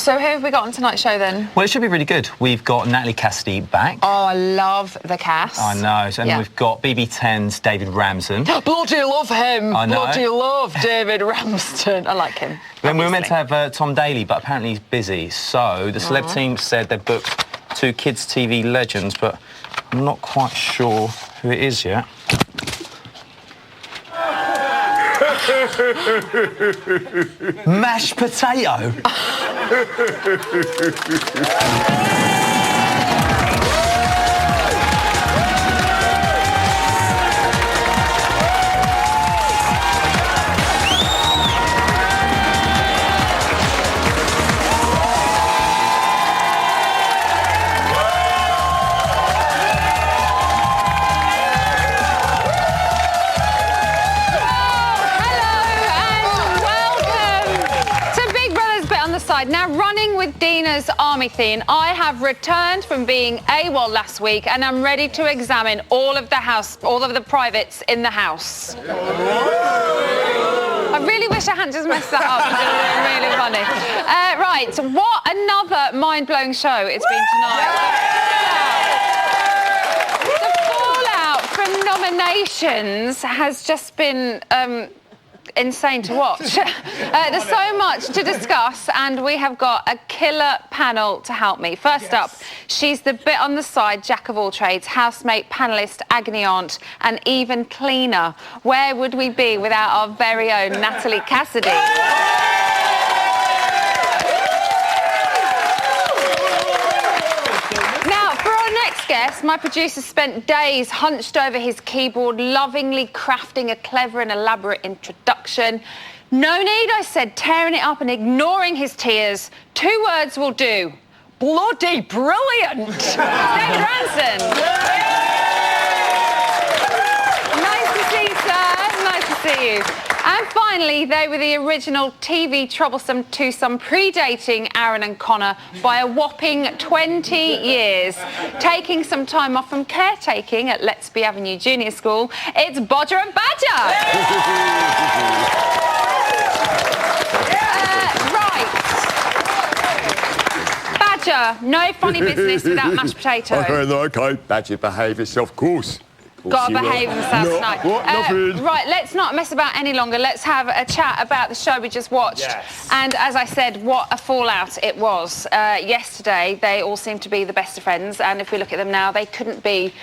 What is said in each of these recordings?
So who have we got on tonight's show then? Well, it should be really good. We've got Natalie Cassidy back. Oh, I love the cast. I know. And we've got BB10's David Ramsden. Bloody love him. I know. Bloody love David Ramsden. I like him. Then we were meant to have Tom Daly, but apparently he's busy. So the celeb team said they booked 2 kids' TV legends, but I'm not quite sure who it is yet. Mashed potato. Now, running with Dina's army theme, I have returned from being AWOL last week and I'm ready to examine all of the privates in the house. I really wish I hadn't just messed that up. It's really funny. Right, what another mind-blowing show it's been tonight. The fallout from nominations has just been insane to watch. There's so much to discuss and we have got a killer panel to help me. First up, she's the bit on the side, jack of all trades, housemate, panellist, agony aunt and even cleaner. Where would we be without our very own Natalie Cassidy? Guest, my producer spent days hunched over his keyboard, lovingly crafting a clever and elaborate introduction. No need, I said, tearing it up and ignoring his tears. 2 words will do. Bloody brilliant! David Ramsden. Nice to see you, sir. Nice to see you. And finally, they were the original TV troublesome twosome, predating Aaron and Connor by a whopping 20 years. Taking some time off from caretaking at Let's Be Avenue Junior School, it's Bodger and Badger. Badger, no funny business without mashed potato. OK, Badger, behave yourself, of course. Got to behave himself tonight. Right, let's not mess about any longer. Let's have a chat about the show we just watched. Yes. And as I said, what a fallout it was. Yesterday, they all seemed to be the best of friends. And if we look at them now, they couldn't be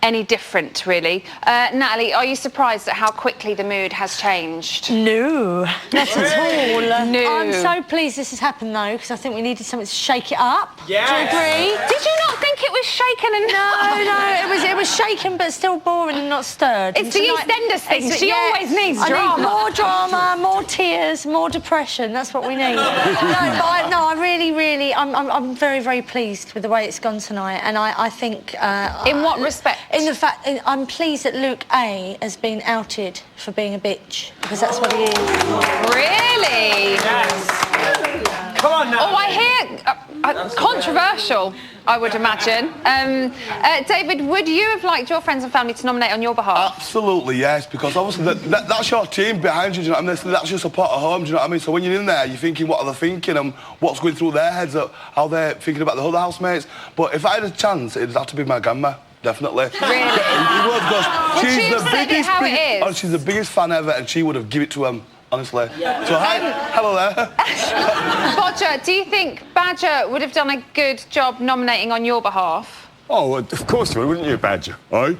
any different, really. Natalie, are you surprised at how quickly the mood has changed? No, not at all. No. I'm so pleased this has happened, though, because I think we needed something to shake it up. Yes. Do you agree? Did you not think it was shaken and... No, it was shaken, but still boring and not stirred. It's the EastEnders thing. She always needs drama. I need more drama, more tears, more depression. That's what we need. I really, I'm very, very pleased with the way it's gone tonight, and I think... In what respect? In the fact, I'm pleased that Luke A has been outed for being a bitch, because that's what he is. Really? Yes. Come on now. Oh, I hear... controversial, I would imagine. David, would you have liked your friends and family to nominate on your behalf? Absolutely, yes, because obviously that's your team behind you, do you know what I mean? That's your support at home, do you know what I mean? So when you're in there, you're thinking what are they thinking and what's going through their heads, how they're thinking about the other housemates. But if I had a chance, it'd have to be my grandma. Definitely. Really? She's the biggest. Oh, she's the biggest fan ever, and she would have given it to him, honestly. Yeah. So hello there. Bodger, do you think Badger would have done a good job nominating on your behalf? Oh, of course you would, wouldn't you, Badger? Eh?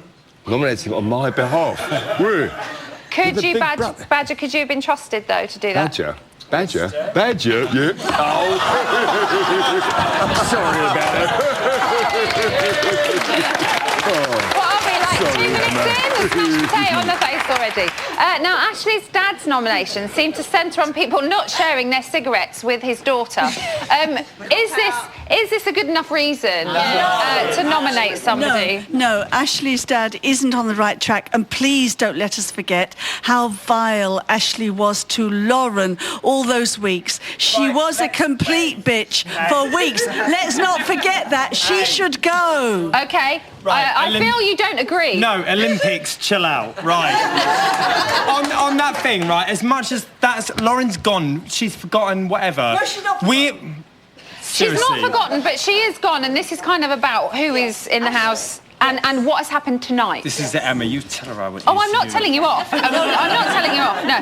Nominating on my behalf. Could you, Badger, could you have been trusted, though, to do that? Badger, yeah. Oh. I'm sorry about it. What are we, like 2 minutes in? The smashed potato on the face already. Now, Ashley's dad's nomination seemed to centre on people not sharing their cigarettes with his daughter. Is this a good enough reason to nominate somebody? No, Ashley's dad isn't on the right track, and please don't let us forget how vile Ashley was to Lauren all those weeks. She was a complete bitch for weeks. Let's not forget that. She should go. OK. Right, I feel you don't agree. No, Olympics, chill out, right. on that thing, right, as much as Lauren's gone, she's forgotten whatever. No, she's not. She's not forgotten, but she is gone, and this is kind of about who is in the house and what has happened tonight. This is it, Emma. You tell her what. Oh, I'm not telling you off. I'm not telling you off. No.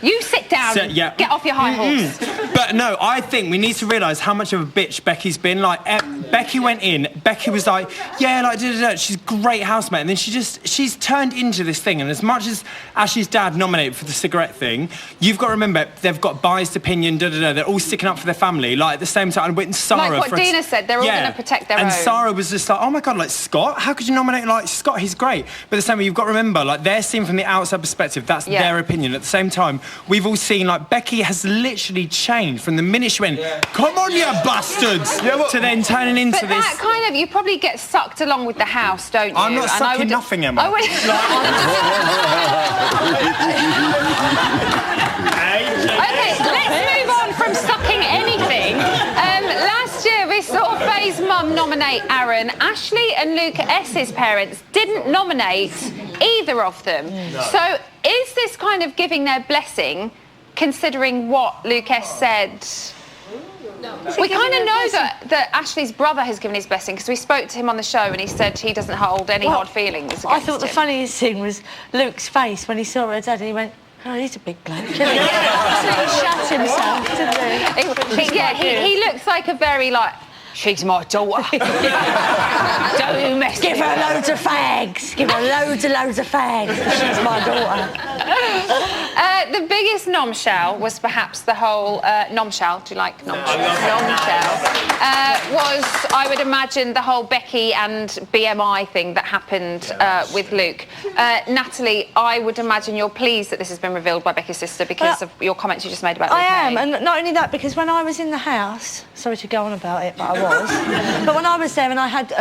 You sit down. Get off your high horse. But no, I think we need to realise how much of a bitch Becky's been. Like, Becky went in. Becky was like, yeah, like, she's a great housemate, and then she's turned into this thing. And as much as Ashley's dad nominated for the cigarette thing, you've got to remember they've got biased opinion. They're all sticking up for their family. Like at the same time, and Sara. Like what Dina said, they're all going to protect their own. And Sara was just like, oh my God, like Scott. How could you nominate like Scott? He's great. But at the same time, you've got to remember, like they're seen from the outside perspective. That's their opinion. At the same time, we've all seen like Becky has literally changed from the minute she went, come on, you bastards, to then turning into this. But that kind of, you probably get sucked along with the house, don't you? I'm not sucking nothing, Emma. Okay, let's move on from sucking anything. Last year we saw Faye's mum nominate Aaron. Ashley and Luke S's parents didn't nominate either of them. No. So is this kind of giving their blessing, considering what Luke S said? No. We kind of know that Ashley's brother has given his blessing, because we spoke to him on the show and he said he doesn't hold any hard feelings against I thought the funniest thing was Luke's face when he saw her dad and he went, oh, he's a big bloke. He shut himself, didn't he? He looks like a very, like, she's my daughter. Don't mess Give her loads of fags. Give her loads of fags. She's my daughter. The biggest nomshell was perhaps the whole nomshell. Do you like nomshell? Nomshell was, I would imagine, the whole Becky and BMI thing that happened with Luke. Natalie, I would imagine you're pleased that this has been revealed by Becky's sister because of your comments you just made about Luke. I am, and not only that, because when I was in the house, sorry to go on about it, but I was. But when I was there and I had,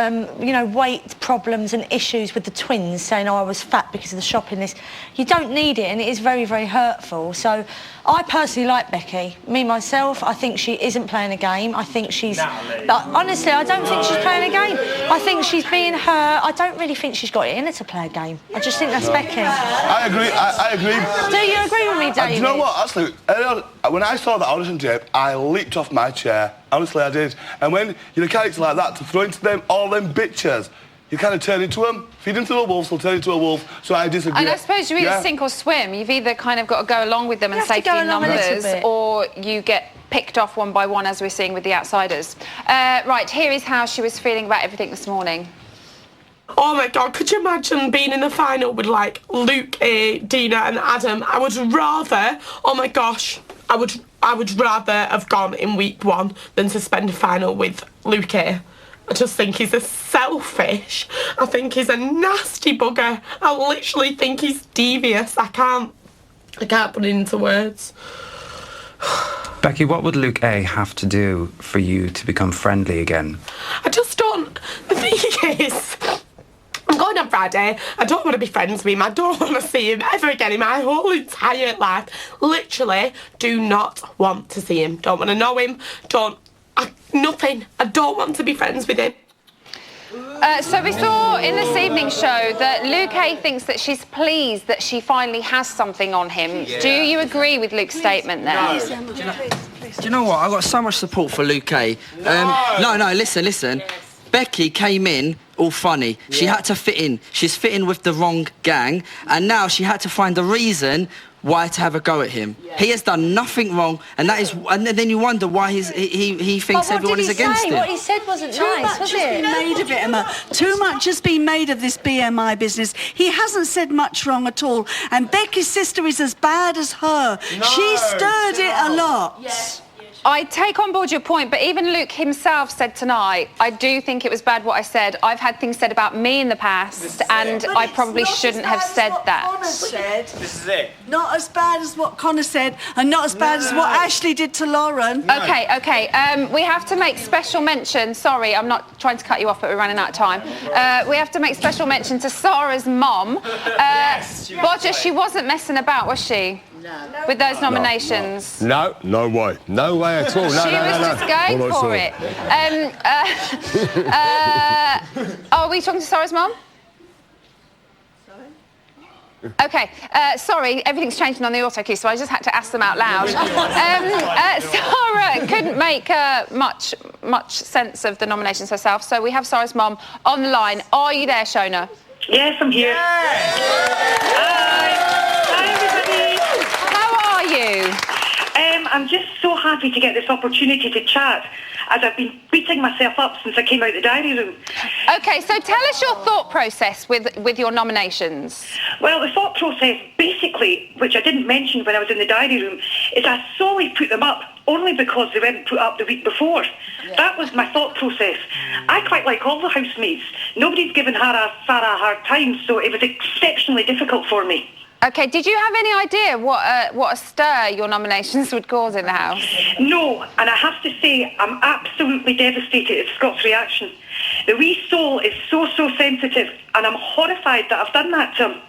weight problems and issues with the twins, saying, I was fat because of the shopping list, you don't need it, and it is very, very hurtful. So I personally like Becky. Me, myself, I think she isn't playing a game. I think she's... honestly, I don't think she's playing a game. I think she's being her. I don't really think she's got it in her to play a game. I just think that's Becky. I agree. I agree. Do you agree with me, David? Do you know what? Actually, when I saw that audition tape, I leaped off my chair. Honestly, I did. And when you're a character like that, to throw into them all them bitches, you kind of turn into them. Feed into a wolf, they'll turn into a wolf. So I disagree. And I suppose you either sink or swim. You've either kind of got to go along with them and say few numbers, or you get picked off one by one, as we're seeing with the outsiders. Right, here is how she was feeling about everything this morning. Oh my God, could you imagine being in the final with like Luke A, Dina and Adam? I would rather, oh my gosh, I would rather have gone in week one than to spend a final with Luke A. I just think he's a selfish. I think he's a nasty bugger. I literally think he's devious. I can't put it into words. Becky, what would Luke A have to do for you to become friendly again? I just don't... The thing is, I'm going on Friday. I don't want to be friends with him. I don't want to see him ever again in my whole entire life. Literally do not want to see him. Don't want to know him. Nothing. I don't want to be friends with him. So we saw in this evening's show that Luke A thinks that she's pleased that she finally has something on him. Yeah. Do you agree with Luke's statement there? Do you know what? I've got so much support for Luke A. No, listen. Yes. Becky came in all funny. Yeah. She had to fit in. She's fitting with the wrong gang, and now she had to find a reason why to have a go at him. Yeah. He has done nothing wrong, and that is, and then you wonder why he thinks everyone is against him. What he said wasn't nice, was it? Too much has been made of it, Emma. Too much has been made of this BMI business. He hasn't said much wrong at all, and Becky's sister is as bad as her. She stirred it a lot. Yeah. I take on board your point, but even Luke himself said tonight, I do think it was bad what I said. I've had things said about me in the past, and I probably shouldn't have said that. This is it. Not as bad as what Connor said, and not as bad as what Ashley did to Lauren. No. Okay. We have to make special mention. Sorry, I'm not trying to cut you off, but we're running out of time. We have to make special mention to Sara's mom. Bodger, she wasn't messing about, was she? No. With those nominations? No way. No way at all. She was just going for it. Are we talking to Sara's mum? OK, sorry, everything's changing on the auto cue, so I just had to ask them out loud. Sara couldn't make much sense of the nominations herself, so we have Sara's mum on the line. Are you there, Shona? Yes, I'm here. Hi, everybody. How are you? I'm just so happy to get this opportunity to chat, as I've been beating myself up since I came out the diary room. OK, so tell us your thought process with your nominations. Well, the thought process, basically, which I didn't mention when I was in the diary room, is I solely put them up only because they weren't put up the week before. Yeah. That was my thought process. I quite like all the housemates. Nobody's given Sara a hard time, so it was exceptionally difficult for me. OK, did you have any idea what a stir your nominations would cause in the house? No, and I have to say, I'm absolutely devastated at Scott's reaction. The wee soul is so sensitive, and I'm horrified that I've done that to him.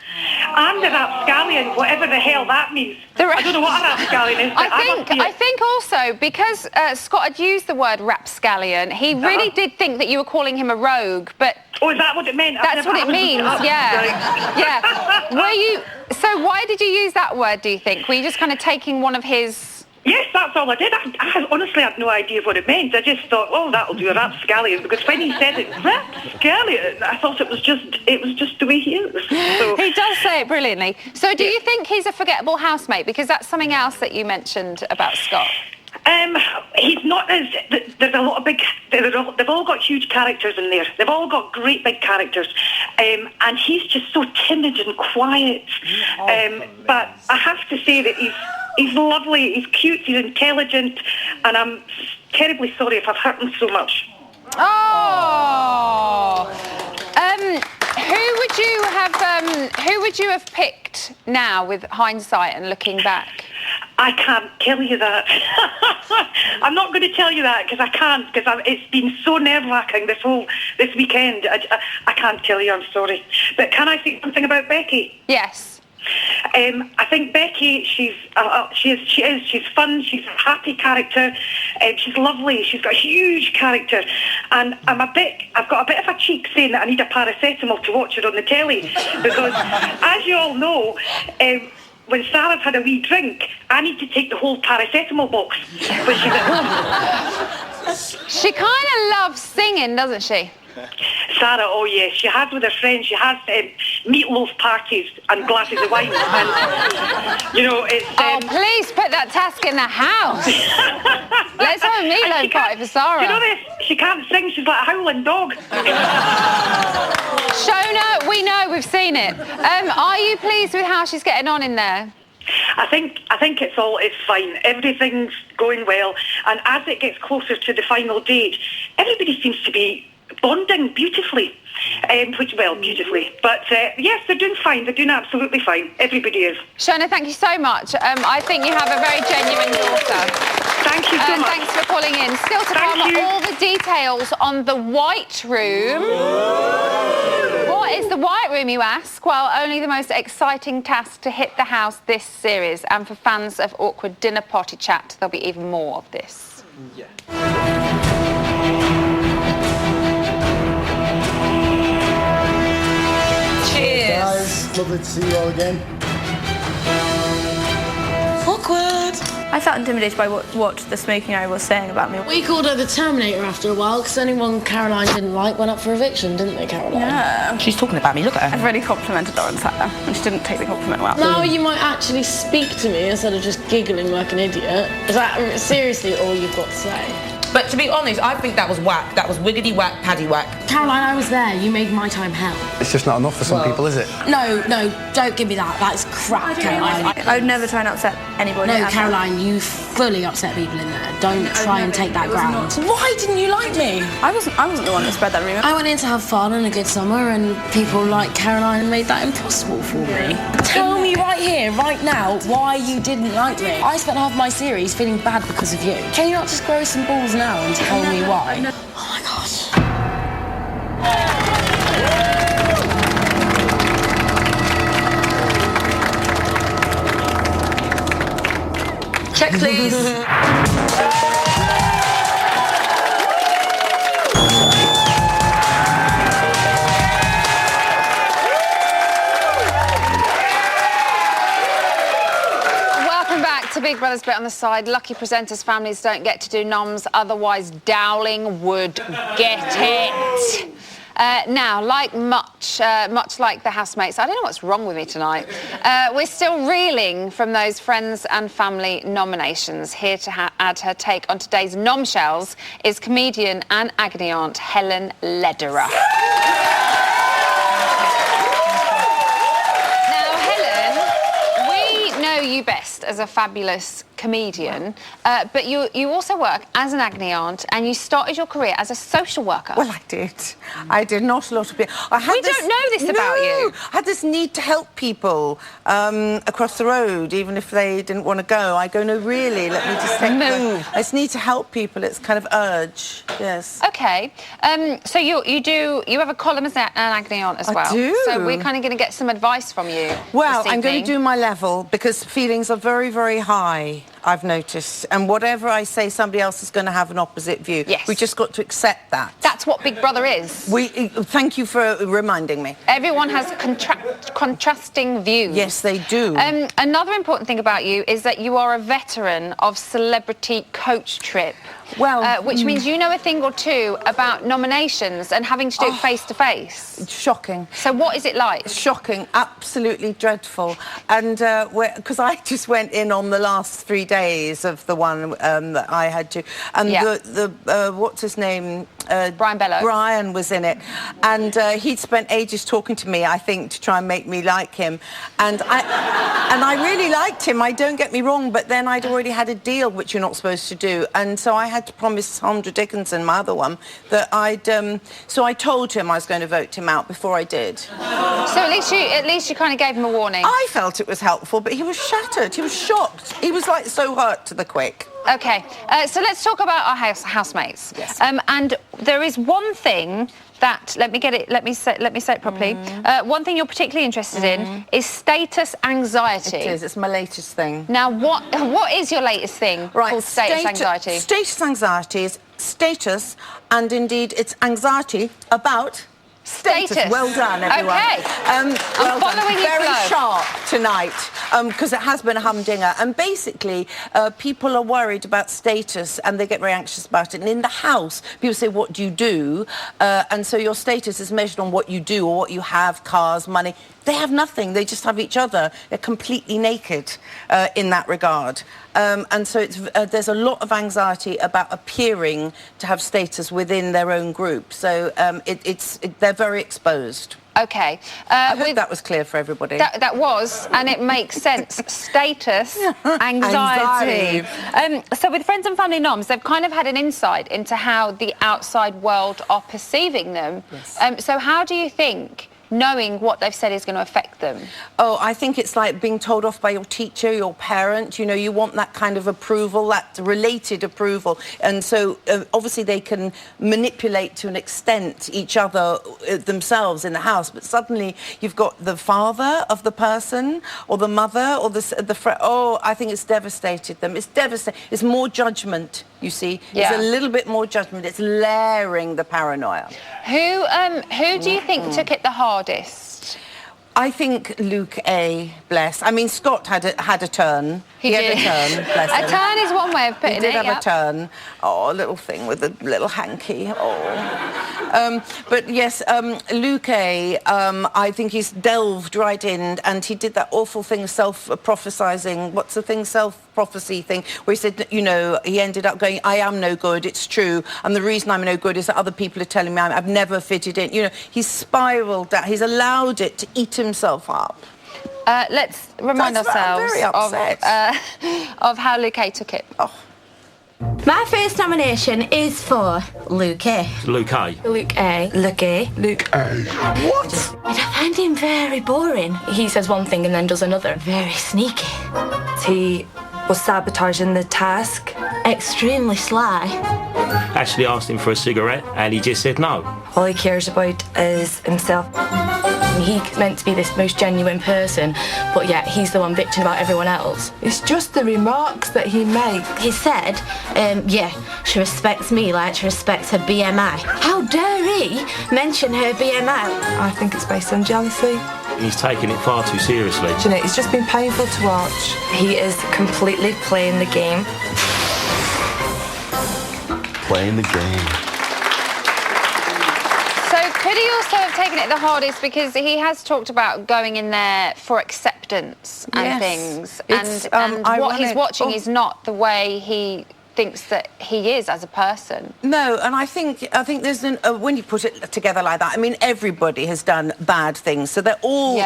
And the rapscallion, whatever the hell that means. I don't know what a rapscallion is, but I think also, because Scott had used the word rapscallion, he really did think that you were calling him a rogue, but... Oh, is that what it meant? That's what it means, yeah. Yeah. So why did you use that word, do you think? Were you just kind of taking one of his... Yes, that's all I did. I honestly had no idea what it meant. I just thought, oh, that'll do, a rapscallion, because when he said it, rapscallion, I thought it was just the way he is. So. He does say it brilliantly. So do you think he's a forgettable housemate? Because that's something else that you mentioned about Scott. He's not as... There's a lot of big... They've all got huge characters in there. They've all got great big characters. And he's just so timid and quiet. But I have to say that he's lovely, he's cute, he's intelligent, and I'm terribly sorry if I've hurt him so much. Oh! Who would you have picked now with hindsight and looking back? I can't tell you that. I'm not going to tell you that because I can't, because it's been so nerve-wracking this weekend. I can't tell you, I'm sorry. But can I say something about Becky? Yes. I think Becky, she's fun, she's a happy character, she's lovely, she's got a huge character, and I've got a bit of a cheek saying that I need a paracetamol to watch her on the telly, because as you all know, when Sara's had a wee drink, I need to take the whole paracetamol box when she's at home. She kind of loves singing, doesn't she? Sara, oh yes, she has with her friends. She has meatloaf parties and glasses of wine. And, it's... please put that task in the house. Let's have a meatloaf party for Sara. You know this? She can't sing. She's like a howling dog. Shona, we know. We've seen it. Are you pleased with how she's getting on in there? I think it's fine. Everything's going well. And as it gets closer to the final date, everybody seems to be bonding beautifully, beautifully. But yes, they're doing fine. They're doing absolutely fine. Everybody is. Shona, thank you so much. I think you have a very genuine daughter. Thank you so much. Thanks for calling in. Still to come, all the details on the White Room. What is the White Room, you ask? Well, only the most exciting task to hit the house this series. And for fans of awkward dinner party chat, there'll be even more of this. Yeah. Guys, lovely to see you all again. Awkward. I felt intimidated by what the smoking area was saying about me. We called her the Terminator after a while because anyone Caroline didn't like went up for eviction, didn't they, Caroline? Yeah. She's talking about me, look at her. I've really complimented Lauren Sara, and she didn't take the compliment well. Now you might actually speak to me instead of just giggling like an idiot. Is that seriously all you've got to say? But to be honest, I think that was whack. That was wiggity whack, paddy whack. Caroline, I was there. You made my time hell. It's just not enough for some people, is it? No, don't give me that. That's crap, Caroline. I would never try and upset anybody. No, Caroline, you fully upset people in there. Don't try and take that ground. Why didn't you like me? I wasn't the one that spread that rumour. I went in to have fun and a good summer, and people like Caroline made that impossible for me. Tell me right here, right now, why you didn't like me. I spent half my series feeling bad because of you. Can you not just grow some balls now and tell me why? Oh my gosh. Check, please. Brothers bit on the side. Lucky presenters' families don't get to do noms, otherwise Dowling would get it. Now, much like the housemates, I don't know what's wrong with me tonight. We're still reeling from those friends and family nominations. Here to add her take on today's nomshells is comedian and agony aunt Helen Lederer. Now, Helen, we know you best as a fabulous comedian, but you also work as an agony aunt, and you started your career as a social worker. Well, I did. I did not a lot of people. We don't know this about you. I had this need to help people across the road, even if they didn't want to go. I go, no, really, let me just take Move. I just need to help people. It's kind of urge, yes. Okay. So you have a column as an agony aunt as well. I do. So we're kind of going to get some advice from you. Well, I'm going to do my level because feelings are very, very high, I've noticed. And whatever I say, somebody else is going to have an opposite view. Yes. We just got to accept that. That's what Big Brother is. Thank you for reminding me. Everyone has contrasting views. Yes, they do. Another important thing about you is that you are a veteran of Celebrity Coach Trip. Well, which means you know a thing or two about nominations and having to do it face to face. It's shocking. So what is it like? Shocking, absolutely dreadful. And because I just went in on the last 3 days of the one that I had to, and the what's his name? Brian Bellow. Brian was in it, and he'd spent ages talking to me, I think, to try and make me like him, and I really liked him. Don't get me wrong, but then I'd already had a deal, which you're not supposed to do, and so I had to promise Sandra Dickinson, my other one, that I'd. So I told him I was going to vote him out before I did. So at least you kind of gave him a warning. I felt it was helpful, but he was shattered. He was shocked. He was like so hurt to the quick. Okay, so let's talk about our housemates. Yes. And there is one thing that let me say it properly. One thing you're particularly interested in is status anxiety. It is. It's my latest thing. Now, what is your latest thing called status anxiety? Status anxiety is status, and indeed it's anxiety about status. Well done, everyone. Okay. I'm following you. Very sharp tonight, because it has been a humdinger. And basically, people are worried about status and they get very anxious about it. And in the house, people say, what do you do? And so your status is measured on what you do or what you have, cars, money. They have nothing. They just have each other. They're completely naked in that regard. And so there's a lot of anxiety about appearing to have status within their own group. So they're very exposed. Okay. I hope that was clear for everybody. That was, and it makes sense. Status anxiety. So with friends and family noms, they've kind of had an insight into how the outside world are perceiving them. Yes. So how do you think knowing what they've said is going to affect them? Oh, I think it's like being told off by your teacher, your parent. You know, you want that kind of approval, that related approval. And so, obviously, they can manipulate to an extent each other themselves in the house. But suddenly, you've got the father of the person or the mother or the friend. Oh, I think it's devastated them. It's devastating. It's more judgment, you see. Yeah. It's a little bit more judgment. It's layering the paranoia. Who do you think took it the hardest? I think Luke A, bless. I mean, Scott had a turn. He had a turn, bless him. A turn is one way of putting it. He did have a turn. Oh, a little thing with a little hanky. Oh. But yes, Luke A, I think he's delved right in, and he did that awful thing, self-prophesizing. What's the thing? Self-prophecy thing, where he said, you know, he ended up going, I am no good, it's true, and the reason I'm no good is that other people are telling me I've never fitted in. You know, he's spiraled down. He's allowed it to eat himself up. Let's remind ourselves of how Luke A took it. Oh. My first nomination is for Luke A. Luke A. Luke A. Luke A. Luke A. What? I find him very boring. He says one thing and then does another. Very sneaky. He was sabotaging the task. Extremely sly. Ashley asked him for a cigarette and he just said no. All he cares about is himself. He's meant to be this most genuine person, but yet he's the one bitching about everyone else. It's just the remarks that he makes. He said, yeah, she respects me like she respects her BMI. How dare he mention her BMI? I think it's based on jealousy. He's taking it far too seriously. Do you know, it's just been painful to watch. He is completely playing the game. Playing the game. So could he also have taken it the hardest because he has talked about going in there for acceptance and Yes. things, It's, and what he's ironic. watching Oh. is not the way he thinks that he is as a person. No, and I think there's when you put it together like that, I mean, everybody has done bad things, so they're all.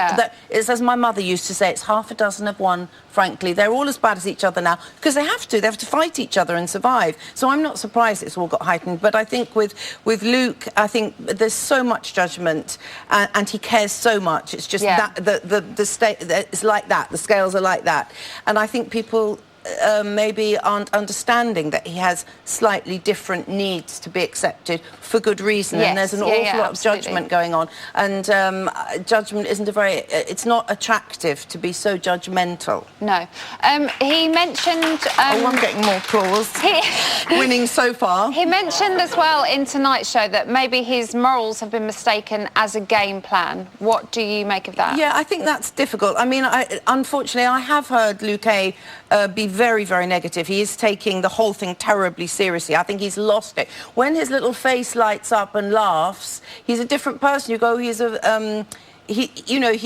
It's as my mother used to say, it's half a dozen of one. Frankly, they're all as bad as each other now because they have to fight each other and survive. So I'm not surprised it's all got heightened. But I think with Luke, I think there's so much judgment, and he cares so much. It's just that the state, it's like that. The scales are like that, and I think people. Maybe aren't understanding that he has slightly different needs to be accepted for good reason, and there's an awful lot of judgment going on, and judgment isn't it's not attractive to be so judgmental. No. He mentioned... I'm getting more applause. Winning so far. He mentioned as well in tonight's show that maybe his morals have been mistaken as a game plan. What do you make of that? Yeah, I think that's difficult. I mean, unfortunately, I have heard Luke A be very, very negative. He is taking the whole thing terribly seriously. I think he's lost it. When his little face lights up and laughs, he's a different person. You go, he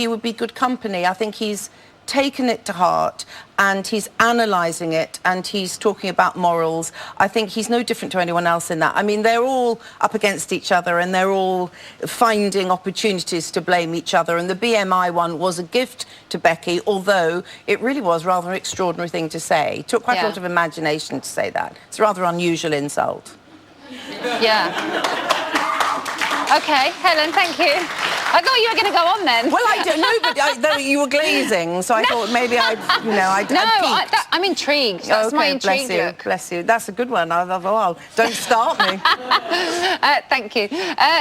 would be good company. I think he's taken it to heart and he's analysing it and he's talking about morals. I think he's no different to anyone else in that. I mean, they're all up against each other and they're all finding opportunities to blame each other, and the BMI one was a gift to Becky, although it really was rather an extraordinary thing to say. It took quite a lot of imagination to say that. It's a rather unusual insult. Yeah. OK, Helen, thank you. I thought you were going to go on then. Well, I don't know, but you were glazing, so I thought maybe I'm intrigued. That's my intrigue look. Bless you. That's a good one. Don't start me. Thank you.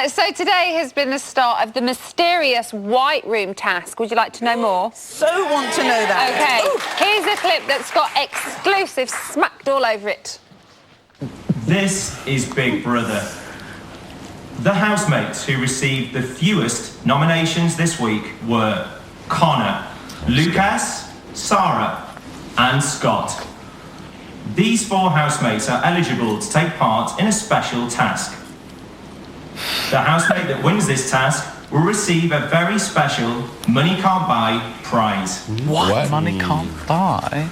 So today has been the start of the mysterious White Room task. Would you like to know more? So want to know that. OK, here's a clip that's got exclusive smacked all over it. This is Big Brother. The housemates who received the fewest nominations this week were Connor, Lucas, Sara and Scott. These 4 housemates are eligible to take part in a special task. The housemate that wins this task will receive a very special money can't buy prize. What? Money can't buy?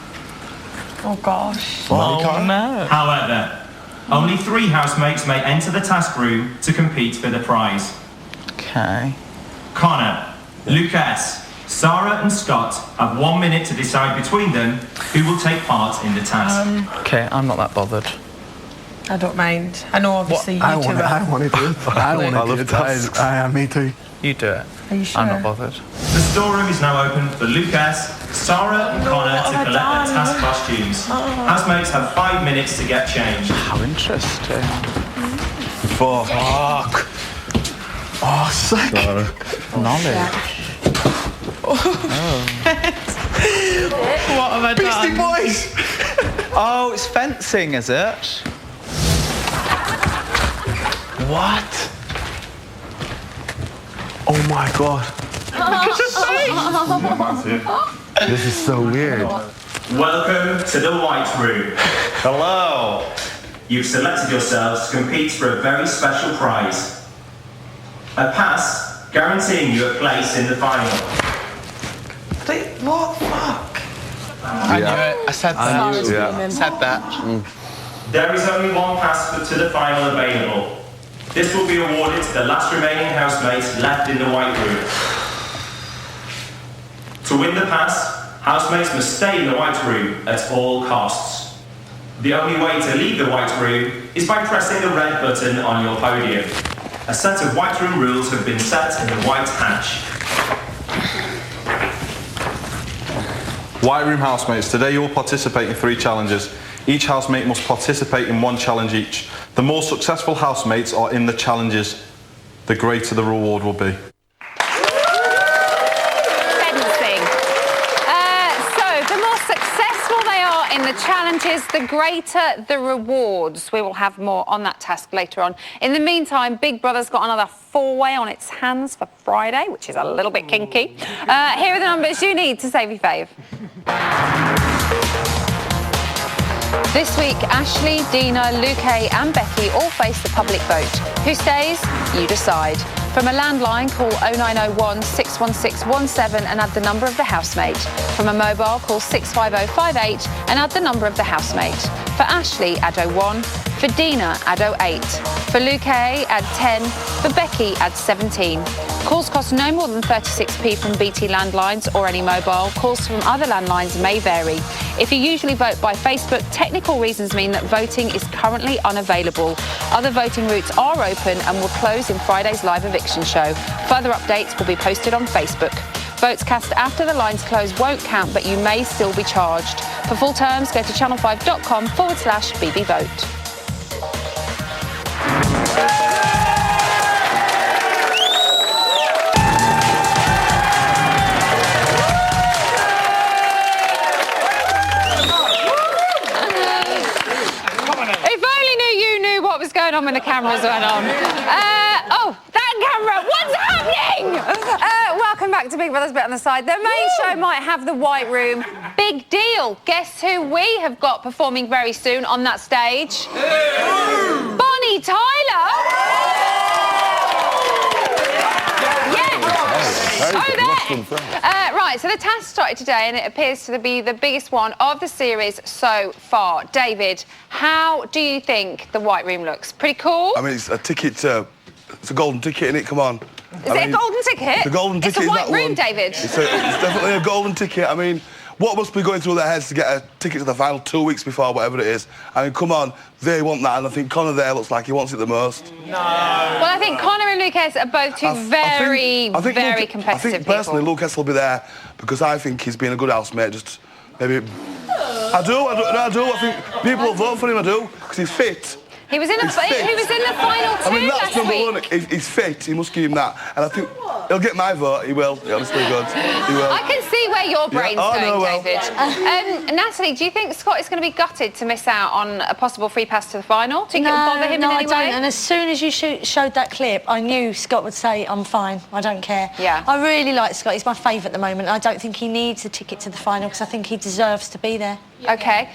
Oh gosh. No. However, only 3 housemates may enter the task room to compete for the prize. Okay. Connor, Lucas, Sara and Scott have 1 minute to decide between them who will take part in the task. Okay, I'm not that bothered. I don't mind. I know obviously you two I want to do it. I want to do it. Me too. You do it. Are you sure? I'm not bothered. The storeroom is now open for Lucas, Sara and Connor to collect their task costumes. Housemates have 5 minutes to get changed. How interesting. Fuck. Oh, sick. Knowledge. What have I done? Beastie Boys! Oh, it's fencing, is it? What? Oh my god. This is so weird. Welcome to the White Room. Hello. You've selected yourselves to compete for a very special prize. A pass guaranteeing you a place in the final. What the fuck? I knew it. I said that. Said that. There is only 1 pass to the final available. This will be awarded to the last remaining housemates left in the White Room. To win the pass, housemates must stay in the White Room at all costs. The only way to leave the White Room is by pressing the red button on your podium. A set of White Room rules have been set in the white hatch. White Room housemates, today you will participate in 3 challenges. Each housemate must participate in 1 challenge each. The more successful housemates are in the challenges, the greater the reward will be. Fencing. So, the more successful they are in the challenges, the greater the rewards. We will have more on that task later on. In the meantime, Big Brother's got another 4-way on its hands for Friday, which is a little bit kinky. Here are the numbers you need to save your fave. This week, Ashley, Dina, Luke A and Becky all face the public vote. Who stays? You decide. From a landline, call 0901 61617 and add the number of the housemate. From a mobile, call 65058 and add the number of the housemate. For Ashley, add 01. For Dina, add 08. For Luke A, add 10. For Becky, add 17. Calls cost no more than 36p from BT landlines or any mobile. Calls from other landlines may vary. If you usually vote by Facebook, technical reasons mean that voting is currently unavailable. Other voting routes are open and will close in Friday's live eviction show. Further updates will be posted on Facebook. Votes cast after the lines close won't count, but you may still be charged. For full terms, go to channel5.com/bbvote. Going on when the cameras went on. Oh, that camera, what's happening? Welcome back to Big Brother's Bit on the Side. The main show might have the White Room. Big deal. Guess who we have got performing very soon on that stage? Bonnie Tyler. Right, so the task started today and it appears to be the biggest one of the series so far. David, how do you think the White Room looks? Pretty cool? I mean, it's a ticket to... It's a golden ticket, innit? Come on. Is it a golden ticket? The golden ticket is that White Room, one. David. It's definitely a golden ticket. I mean, what must be going through their heads to get a ticket to the final 2 weeks before, whatever it is? I mean, come on, they want that, and I think Connor there looks like he wants it the most. No. Well, I think Connor and Lucas are both two very competitive I think personally, Lucas will be there because I think he's been a good housemate. Just maybe. I do. I think people will vote for him. I do because he's fit. He was in the final 2 I mean, that's last week. number one. He's fit. He must give him that. And I think he'll get my vote. He will. He'll still good. He will. I can see where your brain's going, well. David. Natalie, do you think Scott is going to be gutted to miss out on a possible free pass to the final? Do you think it'll bother him in any way? No, I don't. And as soon as you showed that clip, I knew Scott would say, I'm fine, I don't care. Yeah. I really like Scott. He's my favourite at the moment. I don't think he needs a ticket to the final because I think he deserves to be there. OK.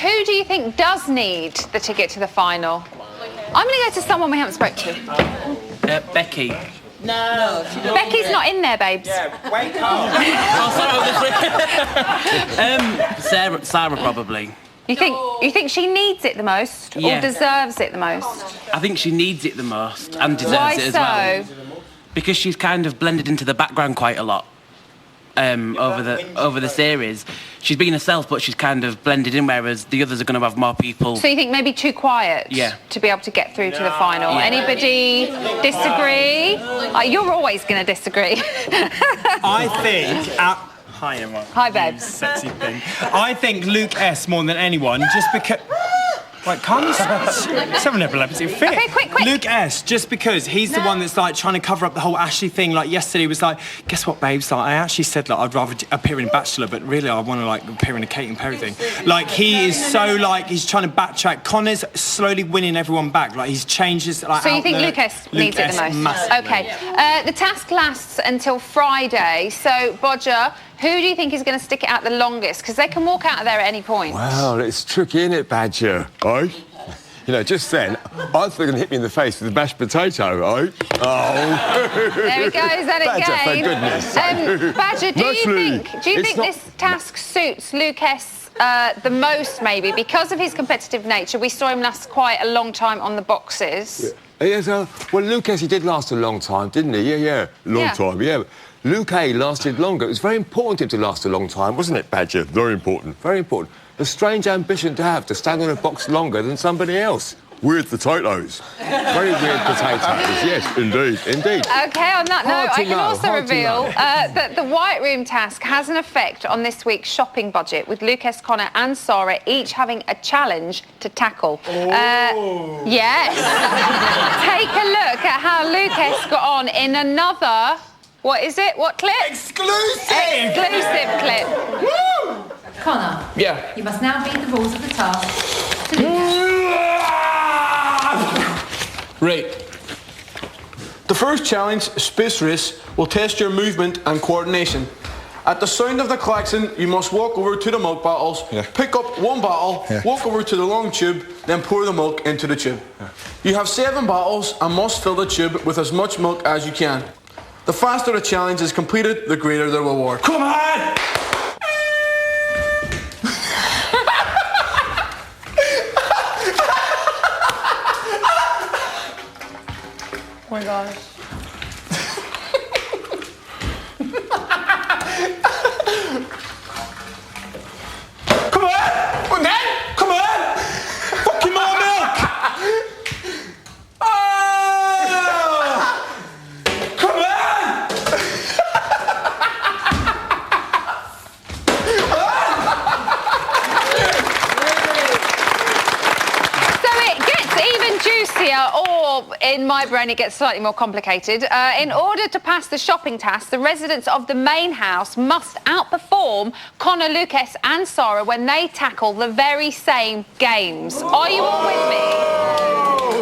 Who do you think does need the ticket to the final? I'm going to go to someone we haven't spoke to. Becky. No. Becky's not in there, babes. Yeah, wake up. Sara probably. You think she needs it the most or deserves it the most? I think she needs it the most and deserves it as well. Why so? Because she's kind of blended into the background quite a lot. Over the series, she's been herself, but she's kind of blended in. Whereas the others are going to have more people. So you think maybe too quiet? Yeah. To be able to get through to the final. Yeah. Anybody disagree? You're always going to disagree. I think. Hi, Emma. Hi, babes. Sexy thing. I think Luke S more than anyone, just because. Like, calm yourself. Seven epilepsy fit. Okay, quick. Luke S, just because he's the one that's like trying to cover up the whole Ashley thing. Like yesterday was like, guess what, babes? Like, I actually said like I'd rather appear in Bachelor, but really I want to like appear in a Kate and Perry thing. Like he is so like he's trying to backtrack. Connor's slowly winning everyone back. Like he's changed his like. So you think Lucas needs it the most? Massively. Okay. The task lasts until Friday. So Bodger, who do you think is going to stick it out the longest? Because they can walk out of there at any point. Well, it's tricky, isn't it, Badger? Aye? You know, just then, I thought they were going to hit me in the face with a mashed potato, aye? Oh. There he goes at it Badger, again. for goodness sake. Badger, do you think this task suits Lucas the most, maybe? Because of his competitive nature, we saw him last quite a long time on the boxes. Yeah. Yes, well, Lucas, he did last a long time, didn't he? Yeah. Long time, yeah. Luke A lasted longer. It was very important to last a long time, wasn't it, Badger? Very important. Very important. A strange ambition to have, to stand in a box longer than somebody else. Weird potatoes. Very weird potatoes, yes, indeed. OK, on that note, I can also reveal that the White Room task has an effect on this week's shopping budget, with Lucas, Connor and Sara each having a challenge to tackle. Yes. Take a look at how Lucas got on in another... What is it? What clip? Exclusive clip. Woo! Connor. Yeah. You must now beat the rules of the task to Right. The first challenge, Space Race, will test your movement and coordination. At the sound of the klaxon, you must walk over to the milk bottles, pick up one bottle, walk over to the long tube, then pour the milk into the tube. You have 7 bottles and must fill the tube with as much milk as you can. The faster the challenge is completed, the greater the reward. Come on! Oh my gosh. Come on! Well, then, come on! Fucking more milk! Oh! Come on! So it gets even juicier, or in my brain it gets slightly more complicated. In order to pass the shopping task, the residents of the main house must outperform Connor, Lucas and Sara when they tackle the very same games. Are you all with me?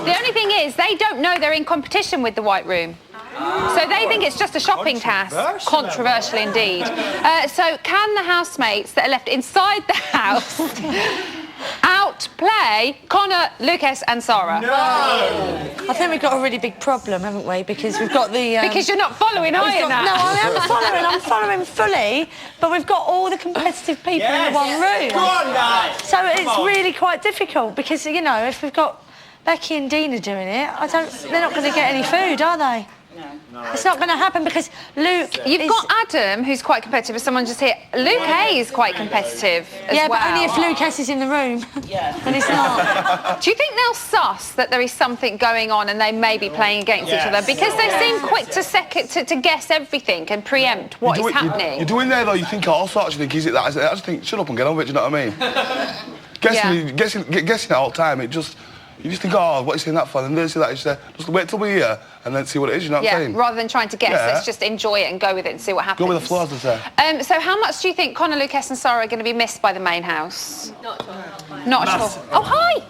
The only thing is, they don't know they're in competition with the White Room. So they think it's just a shopping task. Controversial indeed. So can the housemates that are left inside the house outplay Connor, Lucas and Sara? No! I think we've got a really big problem, haven't we? Because we've got the... Because you're not following, are you, Nat? No, I am following. I'm following fully. But we've got all the competitive people in the one room. Go on, Nat! So it's really quite difficult because, you know, if we've got Becky and Dina doing it, they're not going to get any food, are they? No. It's not going to happen because Luke... You've got Adam, who's quite competitive, as someone just here. Luke A is quite competitive as well. But only if Luke S is in the room. Yeah. And he's not. Do you think they'll suss that there is something going on and they may be playing against each other? Because they seem quick to guess everything and preempt what is happening. You're doing there, though, you think, also, I actually think, is it that? I just think, shut up and get on with it, do you know what I mean? Guessing it all the time, you just think, oh, what are you saying that for? And then they say that, you say, just wait till we're here and then see what it is, you know what I'm saying? Rather than trying to guess, let's just enjoy it and go with it and see what happens. Go with the flow, as they say. So how much do you think Connor, Lucas and Sara are going to be missed by the main house? Not at all. Not at all. Oh, hi!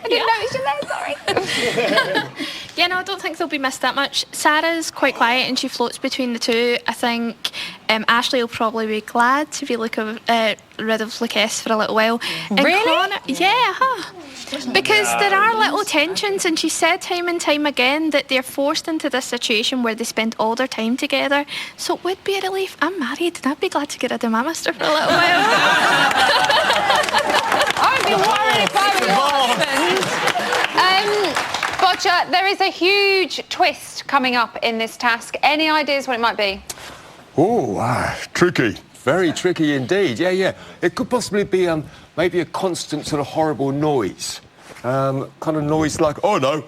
I didn't notice you there, sorry. Yeah, no, I don't think they'll be missed that much. Sarah's quite quiet and she floats between the two. I think Ashley will probably be glad to be rid of Lucas for a little while. Really? Connor, because there are little tensions, and she said time and time again that they're forced into this situation where they spend all their time together. So it would be a relief. I'm married and I'd be glad to get rid of my mister for a little while. I'd be worried if I were your husband. Bodger, there is a huge twist coming up in this task. Any ideas what it might be? Oh, tricky. Very tricky indeed. Yeah. It could possibly be maybe a constant sort of horrible noise. Kind of noise like, oh no.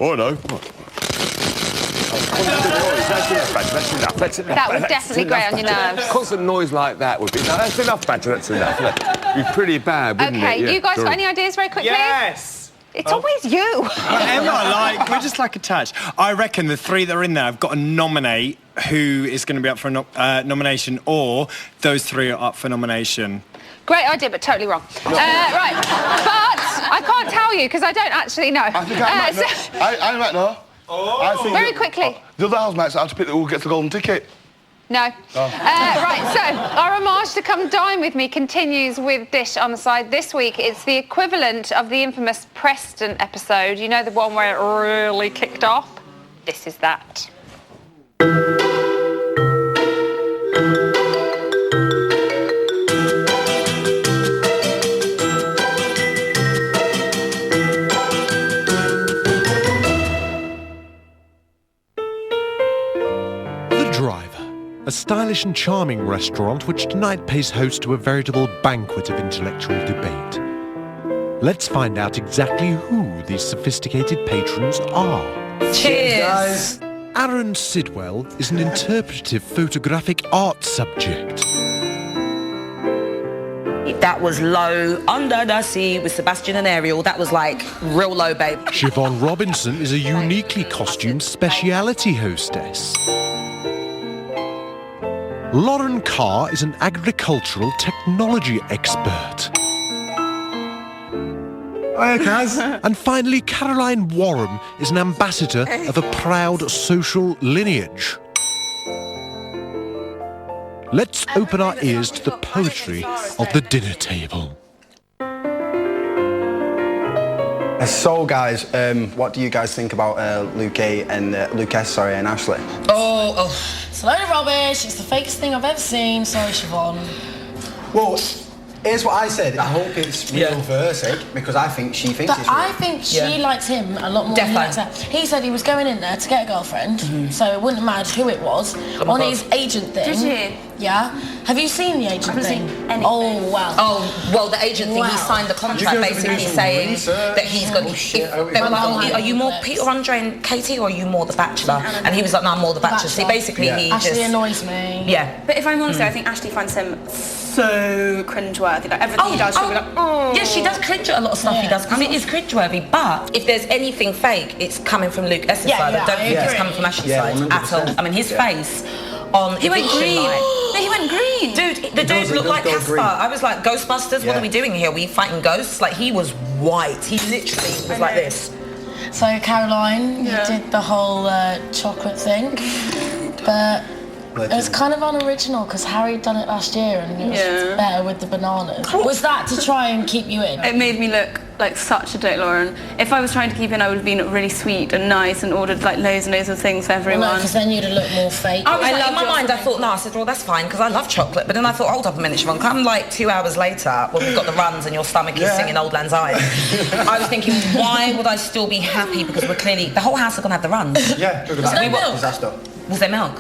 That's enough. That would definitely grate on your nerves. Constant noise like that would be... No, that's enough, Badger, that's enough. It'd be pretty bad, wouldn't it? Okay, you guys got any ideas very quickly? Yes! It's always you. Emma, we're just like attached. I reckon the 3 that are in there have got to nominate who is going to be up for a nomination, or those 3 are up for nomination. Great idea, but totally wrong. Right, but I can't tell you because I don't actually know. I think I might know. I might know. Oh. Very quickly. The other housemates have to pick who gets the golden ticket. No. Right, so our homage to Come Dine With Me continues with Dish on the side. This week, it's the equivalent of the infamous Preston episode. You know, the one where it really kicked off? This is that. A stylish and charming restaurant which tonight pays host to a veritable banquet of intellectual debate. Let's find out exactly who these sophisticated patrons are. Cheers, guys. Aaron Sidwell is an interpretive photographic art subject. That was low, Under the Sea with Sebastian and Ariel. That was like real low, babe. Siobhan Robinson is a uniquely costumed speciality hostess. Lauren Carr is an agricultural technology expert. Hiya, Kaz. And finally, Caroline Warren is an ambassador of a proud social lineage. Let's open our ears to the poetry of the dinner table. So, guys, what do you guys think about Luke A and Luke S, sorry, and Ashley? Oh, it's a load of rubbish. It's the fakest thing I've ever seen. Sorry, Siobhan. Well, here's what I said. I hope it's real for her sake, because I think she thinks it's real. I think she likes him a lot more than he likes her. He said he was going in there to get a girlfriend, so it wouldn't matter who it was, on his agent thing. Did you? Yeah. Have you seen the agent thing? Oh, wow. Oh, well, the agent thing, he signed the contract basically saying that he's got... They were like, are you more Peter, Andre and Katie, or are you more The Bachelor? And he was like, no, I'm more The Bachelor. So basically he Ashley just... annoys me. Yeah. But if I'm honest, I think Ashley finds him so cringeworthy. Like, everything he does, she'll be like, oh. Yeah, she does cringe at a lot of stuff he does, because it is cringeworthy, but if there's anything fake, it's coming from Luke S's side. I don't think it's coming from Ashley's side 100%. at all. I mean, his face on He went eviction green. night. No, he went green. Dude, the dude looked like Casper. I was like, Ghostbusters, what are we doing here? Are we fighting ghosts? Like, he was white. He literally was like this. So, Caroline, you did the whole chocolate thing, but it was kind of unoriginal because Harry done it last year and it was better with the bananas. Was that to try and keep you in? It made me look like such a dick, Lauren. If I was trying to keep in, I would have been really sweet and nice and ordered like loads and loads of things for everyone. Well, no, because then you'd have looked more fake. I was like, in my mind, I thought, no, I said, well, that's fine, because I love chocolate. But then I thought, hold up a minute, Siobhan, come like 2 hours later, when we've got the runs and your stomach is singing Old Lang Syne. I was thinking, why would I still be happy? Because we're clearly, the whole house are going to have the runs. Yeah, Was there milk? Disaster. Was there milk?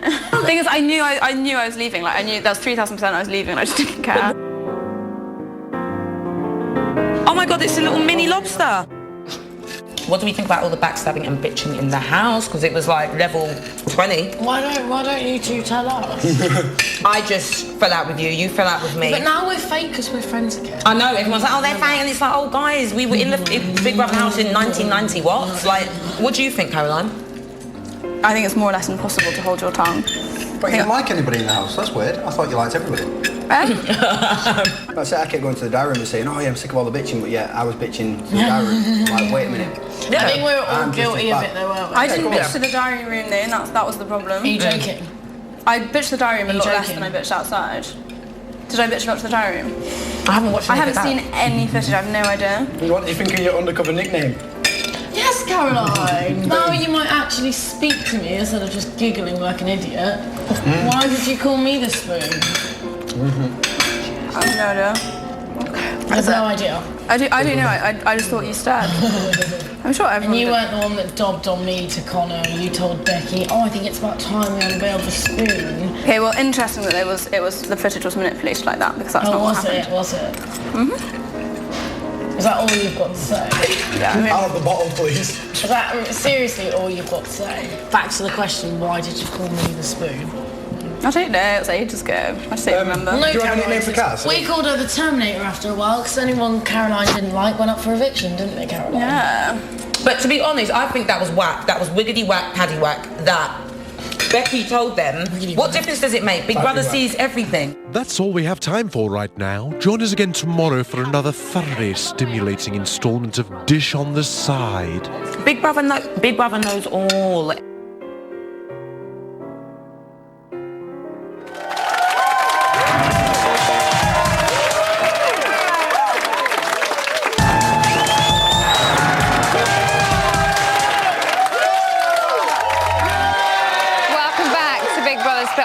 The thing is, I knew I was leaving. Like, I knew that was 3,000% I was leaving, and I just didn't care. Oh my God, it's a little mini lobster. What do we think about all the backstabbing and bitching in the house? Because it was like level 20. Why don't you two tell us? I just fell out with you, you fell out with me. But now we're fake because we're friends again. I know, everyone's like, oh, they're fake, and it's like, oh, guys, we were in the Big Brother house in 1990, what? Like, what do you think, Caroline? I think it's more or less impossible to hold your tongue. But you don't like anybody in the house, that's weird. I thought you liked everybody. That's it, I kept going to the diary room and saying, oh yeah, I'm sick of all the bitching, but yeah, I was bitching to the diary room. Like, wait a minute. I think we're all guilty of it though, weren't we? I didn't bitch to the diary room though, and that was the problem. Are you joking? I bitched the diary room a lot less than I bitched outside. Did I bitch a lot to the diary room? I haven't watched I haven't seen any footage, I have no idea. What do you think of your undercover nickname? Yes, Caroline. Now you might actually speak to me instead of just giggling like an idiot. Why did you call me the spoon? I have no idea. I have no idea. I do know. I just thought you stared. I'm sure everyone. And you did. weren't the one that dobbed on me to Connor. You told Becky, oh, I think it's about time we unveiled the spoon. Okay, well, interesting that the footage was manipulated like that, because that's not what happened. Was it? Is that all you've got to say? Yeah. Out of the bottle, please. Is that seriously all you've got to say? Back to the question, why did you call me the spoon? I don't know, it was ages ago. I just don't remember. Do you have a nickname for Kaz? We called her the Terminator after a while, because anyone Caroline didn't like went up for eviction, didn't they, Caroline? Yeah. But to be honest, I think that was whack. That was wiggity whack, paddy whack. That Becky told them. What difference does it make? Big Brother sees everything. That's all we have time for right now. Join us again tomorrow for another thoroughly stimulating instalment of Dish on the Side. Big Brother knows all.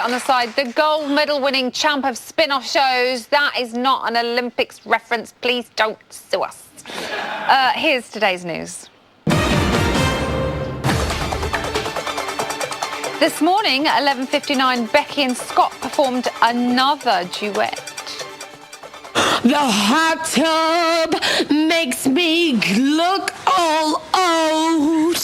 On the side, the gold medal winning champ of spin-off shows. That is not an Olympics reference. Please don't sue us. Here's today's news. This morning at 11:59, Becky and Scott performed another duet. The hot tub makes me look all old.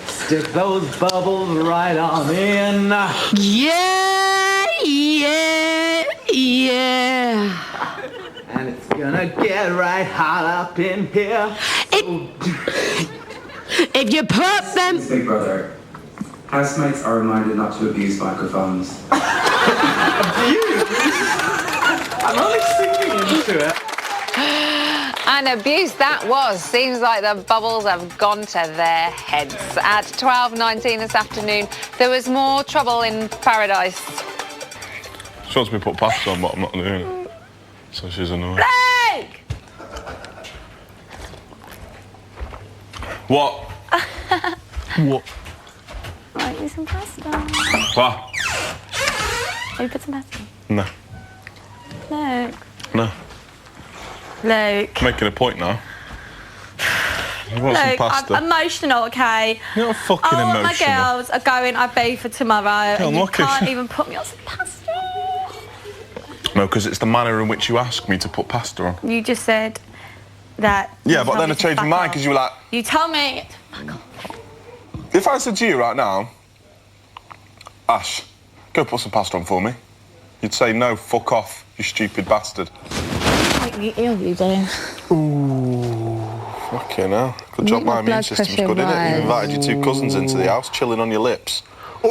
Stick those bubbles right on in. Yeah, yeah, yeah. And it's gonna get right hot up in here. If you put them... Big Brother, housemates are reminded not to abuse microphones. I'm only singing into it. An abuse that was. Seems like the bubbles have gone to their heads. At 12:19 this afternoon, there was more trouble in paradise. She wants me to put pasta on, but I'm not doing it. So she's annoyed. Blake! What? What? Right, eat some pasta. What? Have you put some pasta? No. Look. No. Luke. Making a point now. You want some Luke, pasta? I'm emotional, okay? You're not fucking All emotional. my girls are going Ibiza tomorrow, and you lucky. can't even put me on some pasta. No, because it's the manner in which you ask me to put pasta on. You just said that. Yeah, but then I changed my mind because you were like... You told me. If I said to you right now, Ash, go put some pasta on for me, you'd say, no, fuck off, you stupid bastard. You doing? Ooh, fucking hell. Good job my immune system's good, innit? You invited your two cousins into the house, chilling on your lips. I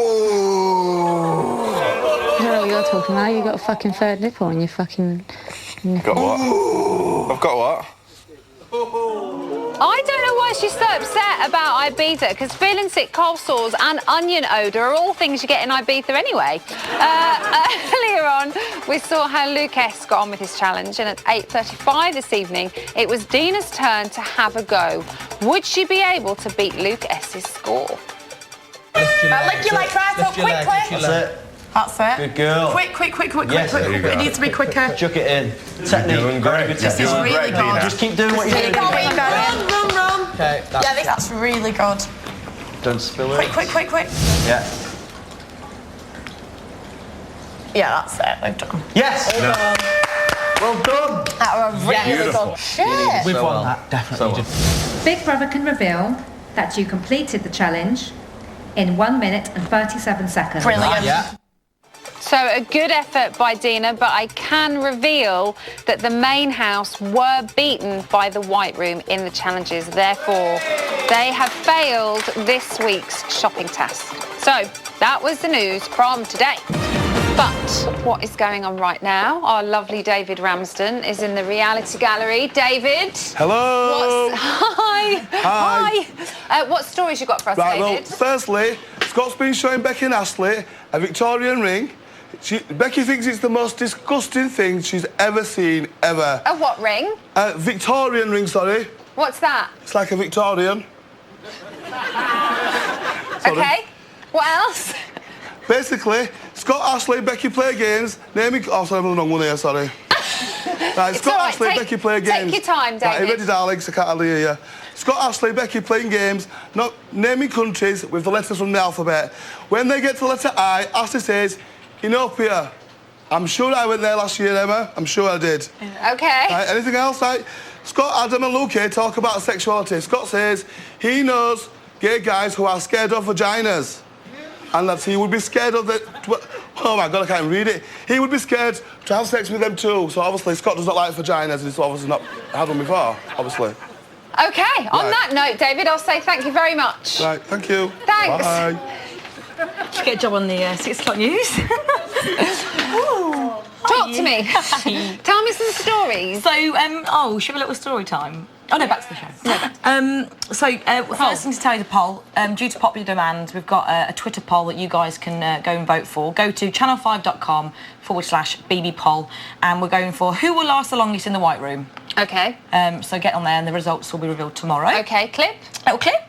don't know what you're talking about. You got a fucking third nipple on your fucking... Got what? I've got what? I don't know why she's so upset about Ibiza, because feeling sick, cold sores and onion odour are all things you get in Ibiza anyway. Earlier on, we saw how Luke S got on with his challenge, and at 8:35 this evening, it was Dina's turn to have a go. Would she be able to beat Luke S's score? Lick your legs right up, quickly. That's it. That's it. Good girl. Quick. Yes, there you go. It needs to be quicker. Chuck it in. Technique. Doing great. Very good This is technique. really good. Just keep doing what you're doing. Run. Okay. Yeah, I think that's really good. Don't spill it. Quick. Yeah. Yeah, that's it. We've done. Yes. Well done. That was really good. Shit. We've won that. Definitely. Big Brother can reveal that you completed the challenge in 1 minute and 37 seconds. Brilliant. Yeah. So a good effort by Dina, but I can reveal that the main house were beaten by the White Room in the challenges. Therefore, they have failed this week's shopping task. So that was the news from today. But what is going on right now? Our lovely David Ramsden is in the reality gallery. David. Hello. Hi. What stories you got for us, Right, David? well, firstly, Scott's been showing Becky and Ashley a Victorian ring. Becky thinks it's the most disgusting thing she's ever seen, ever. A what ring? A Victorian ring, sorry. What's that? It's like a Victorian. Okay. What else? Basically, Scott, Ashley, Becky play games. Naming... Oh, sorry, I'm on the wrong one here, sorry. Right, Scott, all right. Ashley, Becky play games. Take your time, David. Right, are you ready, darlings? I can't hardly hear you. Scott, Ashley, Becky playing games, not naming countries with the letters from the alphabet. When they get to the letter I, Ashley says, Inopia. I'm sure I went there last year, Emma. I'm sure I did. Okay. Right, anything else? Right? Scott, Adam and Luke A talk about sexuality. Scott says he knows gay guys who are scared of vaginas. And that he would be scared of the... Oh, my God, I can't read it. He would be scared to have sex with them, too. So, obviously, Scott does not like vaginas, and he's obviously not had one before, obviously. Okay, on that note, David, I'll say thank you very much. Right, thank you. Thanks. Bye. Did you get a job on the 6 o'clock news? Talk to me. Tell me some stories. So, should we have a little story time? Oh, no, back to the show. First thing to tell you, the poll. Due to popular demand, we've got a Twitter poll that you guys can go and vote for. Go to channel5.com/BB poll, and we're going for who will last the longest in the White Room. Okay. So get on there, and the results will be revealed tomorrow. Okay, clip. Little clip.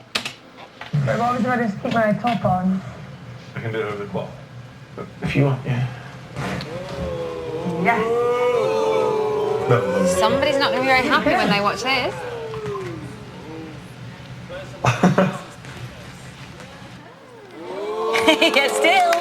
But what would I just keep my top on? I can do it over the clock. If you want, yeah. Yes. Somebody's not going to be very happy when they watch this. Yeah, still.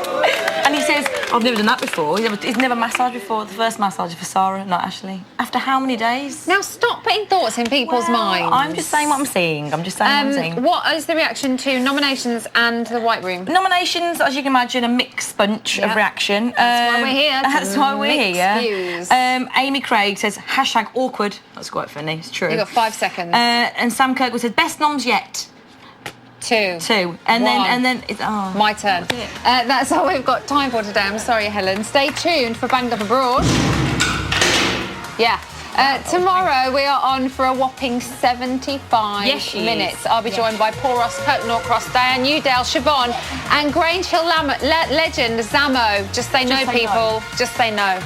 And he says, I've never done that before. He's never massaged before. The first massage for Sara, not Ashley. After how many days? Now stop putting thoughts in people's minds. I'm just saying what I'm seeing. What I'm saying. What is the reaction to nominations and the White Room? Nominations, as you can imagine, a mixed bunch of reaction. That's why we're here. That's why we're here. Views. Amy Craig says, #awkward. That's quite funny. It's true. You've got 5 seconds. And Sam Kirkwood said, best noms yet. 2. 2. And One. then it's My turn. That's all we've got time for today. I'm sorry, Helen. Stay tuned for Banged Up Abroad. Yeah. Tomorrow we are on for a whopping 75 minutes. I'll be joined by Paul Ross, Kurt Norcross, Diane Newdale, Siobhan and Grange Hill legend Zamo. Just say no, people. Just say no.